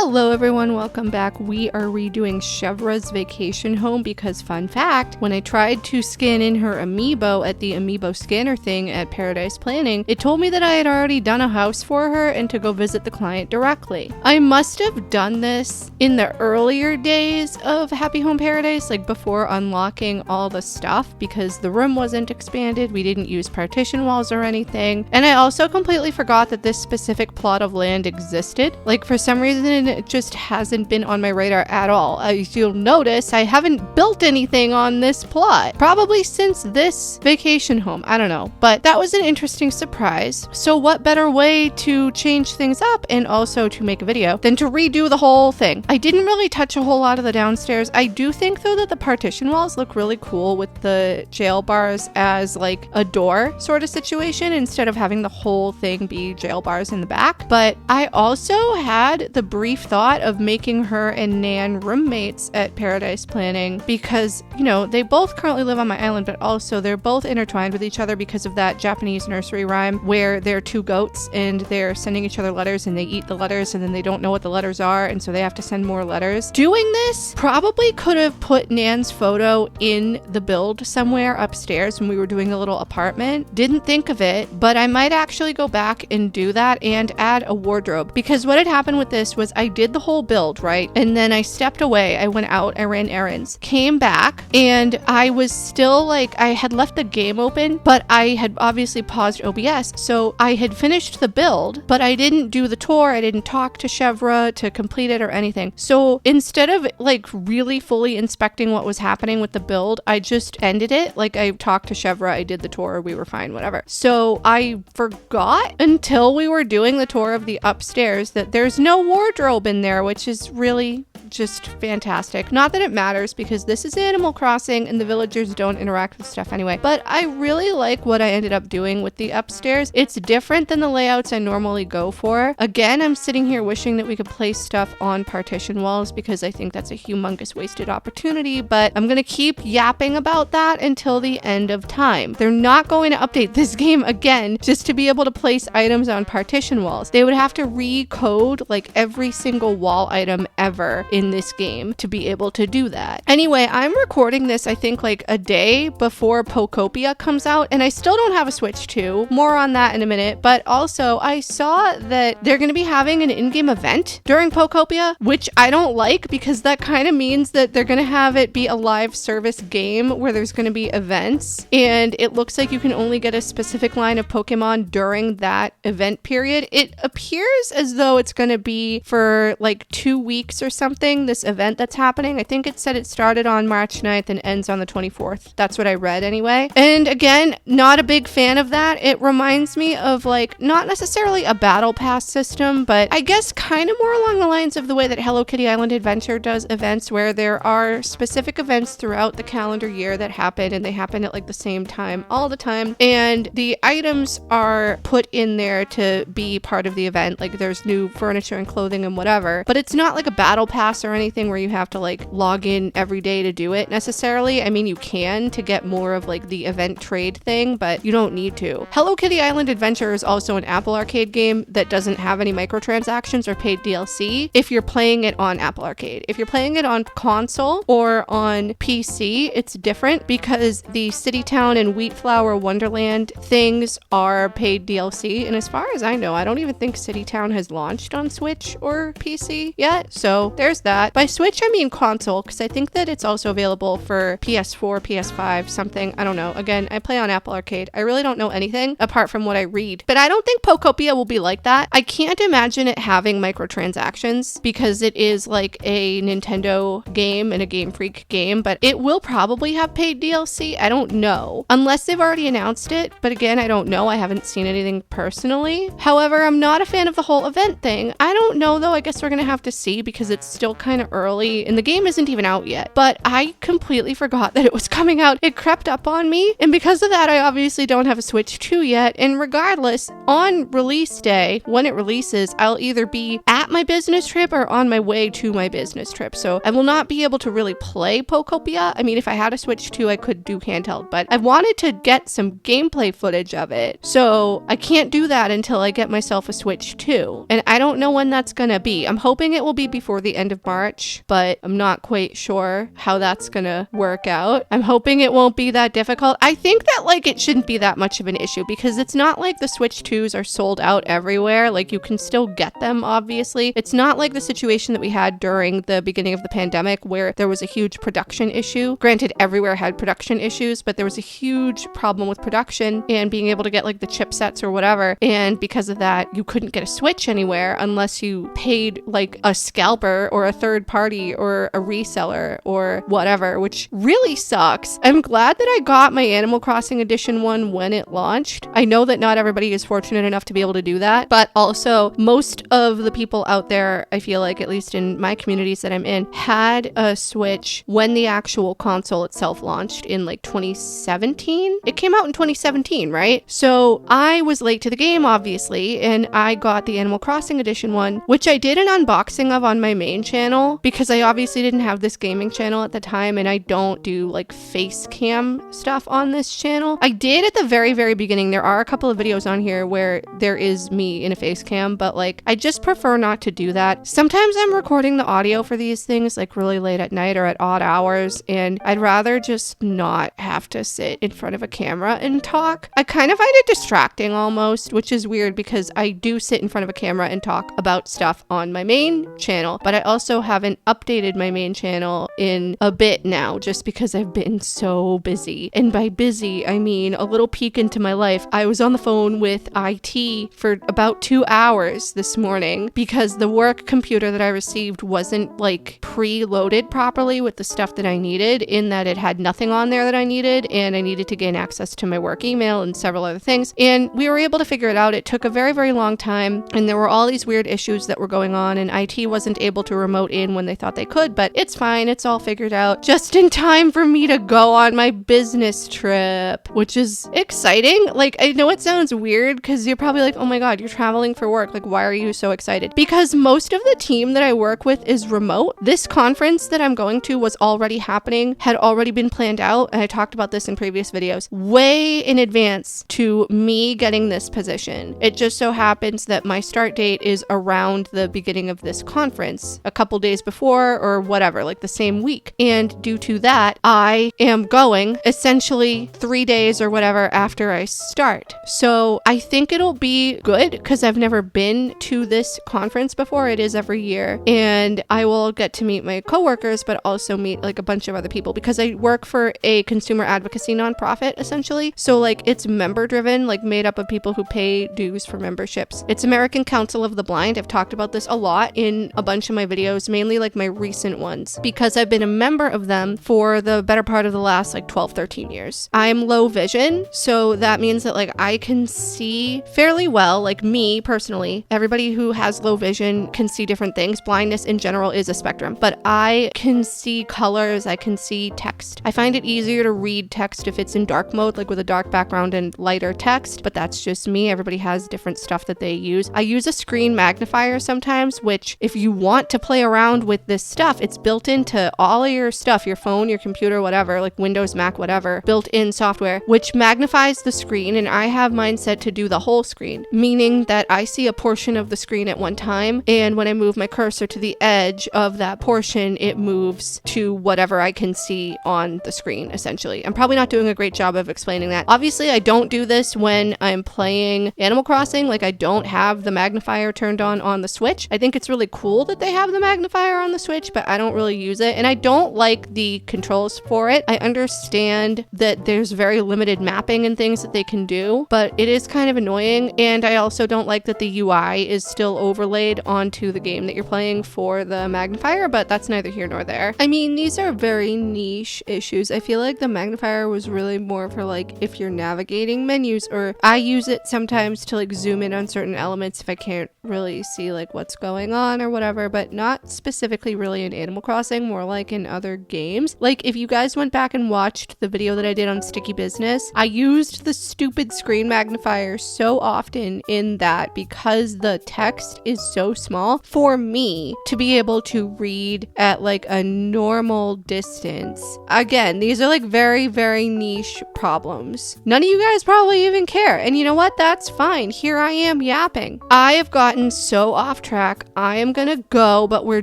Hello everyone, welcome back. We are redoing Chevra's vacation home because, fun fact, when I tried to scan in her amiibo at the amiibo scanner thing at Paradise Planning, it told me that I had already done a house for her and to go visit the client directly. I must have done this in the earlier days of Happy Home Paradise, like before unlocking all the stuff, because the room wasn't expanded, we didn't use partition walls or anything, and I also completely forgot that this specific plot of land existed. Like, for some reason, it just hasn't been on my radar at all. As you'll notice, I haven't built anything on this plot, probably since this vacation home. I don't know, but that was an interesting surprise. So what better way to change things up and also to make a video than to redo the whole thing? I didn't really touch a whole lot of the downstairs. I do think, though, that the partition walls look really cool with the jail bars as like a door sort of situation instead of having the whole thing be jail bars in the back. But I also had the brief thought of making her and Nan roommates at Paradise Planning because, you know, they both currently live on my island, but also they're both intertwined with each other because of that Japanese nursery rhyme where they're two goats and they're sending each other letters and they eat the letters and then they don't know what the letters are, and so they have to send more letters. Doing this probably could have put Nan's photo in the build somewhere upstairs when we were doing the little apartment. Didn't think of it, but I might actually go back and do that and add a wardrobe, because what had happened with this was I did the whole build, right? And then I stepped away. I went out, I ran errands, came back, and I was still like, I had left the game open, but I had obviously paused OBS. So I had finished the build, but I didn't do the tour. I didn't talk to Chevra to complete it or anything. So instead of like really fully inspecting what was happening with the build, I just ended it. Like, I talked to Chevra, I did the tour, we were fine, whatever. So I forgot until we were doing the tour of the upstairs that there's no wardrobe in there, which is really just fantastic. Not that it matters because this is Animal Crossing and the villagers don't interact with stuff anyway, but I really like what I ended up doing with the upstairs. It's different than the layouts I normally go for. Again, I'm sitting here wishing that we could place stuff on partition walls because I think that's a humongous wasted opportunity, but I'm gonna keep yapping about that until the end of time. They're not going to update this game again just to be able to place items on partition walls. They would have to recode like every single wall item ever in this game to be able to do that. Anyway, I'm recording this I think like a day before Pokopia comes out, and I still don't have a Switch 2. More on that in a minute, but also I saw that they're going to be having an in-game event during Pokopia, which I don't like because that kind of means that they're going to have it be a live service game where there's going to be events, and it looks like you can only get a specific line of Pokemon during that event period. It appears as though it's going to be for like 2 weeks or something, this event that's happening. I think it said it started on March 9th and ends on the 24th. That's what I read anyway. And again, not a big fan of that. It reminds me of like, not necessarily a battle pass system, but I guess kind of more along the lines of the way that Hello Kitty Island Adventure does events, where there are specific events throughout the calendar year that happen, and they happen at like the same time all the time, and the items are put in there to be part of the event. Like, there's new furniture and clothing and whatever, but it's not like a battle pass or anything where you have to like log in every day to do it necessarily. I mean, you can to get more of like the event trade thing, but you don't need to. Hello Kitty Island Adventure is also an Apple Arcade game that doesn't have any microtransactions or paid DLC if you're playing it on Apple Arcade. If you're playing it on console or on PC, it's different because the City Town and Wheatflower Wonderland things are paid DLC, and as far as I know, I don't even think City Town has launched on Switch or PC yet, so there's that. By Switch, I mean console, because I think that it's also available for PS4, PS5, something. I don't know. Again, I play on Apple Arcade. I really don't know anything apart from what I read. But I don't think Pokopia will be like that. I can't imagine it having microtransactions because it is like a Nintendo game and a Game Freak game, but it will probably have paid DLC. I don't know. Unless they've already announced it. But again, I don't know. I haven't seen anything personally. However, I'm not a fan of the whole event thing. I don't know, though. I guess we're going to have to see because it's still kind of early and the game isn't even out yet, but I completely forgot that it was coming out. It crept up on me, and because of that, I obviously don't have a Switch 2 yet. And regardless, on release day, when it releases, I'll either be at my business trip or on my way to my business trip. So I will not be able to really play Pokopia. I mean, if I had a Switch 2, I could do handheld, but I wanted to get some gameplay footage of it. So I can't do that until I get myself a Switch 2. And I don't know when that's gonna be. I'm hoping it will be before the end of March, but I'm not quite sure how that's gonna work out. I'm hoping it won't be that difficult. I think that like it shouldn't be that much of an issue because it's not like the Switch 2s are sold out everywhere. Like you can still get them, obviously. It's not like the situation that we had during the beginning of the pandemic where there was a huge production issue. Granted, everywhere had production issues, but there was a huge problem with production and being able to get like the chipsets or whatever. And because of that, you couldn't get a Switch anywhere unless you paid like a scalper or a third party or a reseller or whatever, which really sucks. I'm glad that I got my Animal Crossing Edition one when it launched. I know that not everybody is fortunate enough to be able to do that, but also most of the people out there, I feel like, at least in my communities that I'm in, had a Switch when the actual console itself launched in like 2017. It came out in 2017, right? So I was late to the game, obviously, and I got the Animal Crossing Edition one, which I did an unboxing of on my main channel because I obviously didn't have this gaming channel at the time and I don't do like face cam stuff on this channel. I did at the very, very beginning. There are a couple of videos on here where there is me in a face cam, but like I just prefer not to do that. Sometimes I'm recording the audio for these things like really late at night or at odd hours, and I'd rather just not have to sit in front of a camera and talk. I kind of find it distracting almost, which is weird because I do sit in front of a camera and talk about stuff on my main channel, but I also haven't updated my main channel in a bit now just because I've been so busy. And by busy, I mean a little peek into my life. I was on the phone with IT for about 2 hours this morning because the work computer that I received wasn't like pre-loaded properly with the stuff that I needed, in that it had nothing on there that I needed, and I needed to gain access to my work email and several other things. And we were able to figure it out. It took a very, very long time, and there were all these weird issues that were going on, and IT wasn't able to remote in when they thought they could, but it's fine. It's all figured out just in time for me to go on my business trip, which is exciting. Like, I know it sounds weird because you're probably like, oh my God, you're traveling for work. Like, why are you so excited? Because most of the team that I work with is remote. This conference that I'm going to was already happening, had already been planned out, and I talked about this in previous videos, way in advance to me getting this position. It just so happens that my start date is around the beginning of this conference, a couple days before or whatever, like the same week. And due to that, I am going essentially 3 days or whatever after I start. So I think it'll be good because I've never been to this conference before. It is every year, and I will get to meet my coworkers, but also meet like a bunch of other people because I work for a consumer advocacy nonprofit essentially. So like it's member driven, like made up of people who pay dues for memberships. It's American Council of the Blind. I've talked about this a lot in a bunch of my videos, mainly like my recent ones, because I've been a member of them for the better part of the last like 12, 13 years. I'm low vision, so that means that like I can see fairly well, like me personally. Everybody who has low vision can see different things. Blindness in general is a spectrum, but I can see colors, I can see text. I find it easier to read text if it's in dark mode, like with a dark background and lighter text, but that's just me. Everybody has different stuff that they use. I use a screen magnifier sometimes, which if you want to play around with this stuff, it's built into all of your stuff, your phone, your computer, whatever, like Windows, Mac, whatever, built-in software, which magnifies the screen, and I have mine set to do the whole screen, meaning that I see a portion of the screen at one time, and when I move my cursor to the edge of that portion, it moves to whatever I can see on the screen, essentially. I'm probably not doing a great job of explaining that. Obviously, I don't do this when I'm playing Animal Crossing. Like, I don't have the magnifier turned on the Switch. I think it's really cool that they have the magnifier on the Switch, but I don't really use it, and I don't like the controls for it. I understand that there's very limited mapping and things that they can do, but it is kind of annoying, and I also don't like that the UI is still overlaid onto the game that you're playing for the magnifier, but that's neither here nor there. I mean, these are very niche issues. I feel like the magnifier was really more for like if you're navigating menus, or I use it sometimes to like zoom in on certain elements if I can't really see like what's going on or whatever, but not not specifically really in Animal Crossing, more like in other games. Like if you guys went back and watched the video that I did on Sticky Business, I used the stupid screen magnifier so often in that because the text is so small for me to be able to read at like a normal distance. Again, these are like very, very niche problems. None of you guys probably even care. And you know what? That's fine. Here I am yapping. I have gotten so off track. I am gonna go, but we're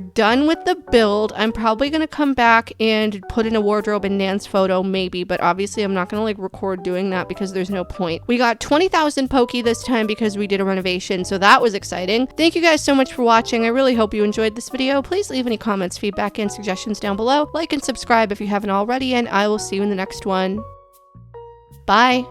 done with the build. I'm probably gonna come back and put in a wardrobe and Nan's photo maybe, but obviously I'm not gonna like record doing that because there's no point. We got 20,000 Poke this time because we did a renovation, so that was exciting. Thank you guys so much for watching. I really hope you enjoyed this video. Please leave any comments, feedback, and suggestions down below. Like and subscribe if you haven't already, and I will see you in the next one. Bye.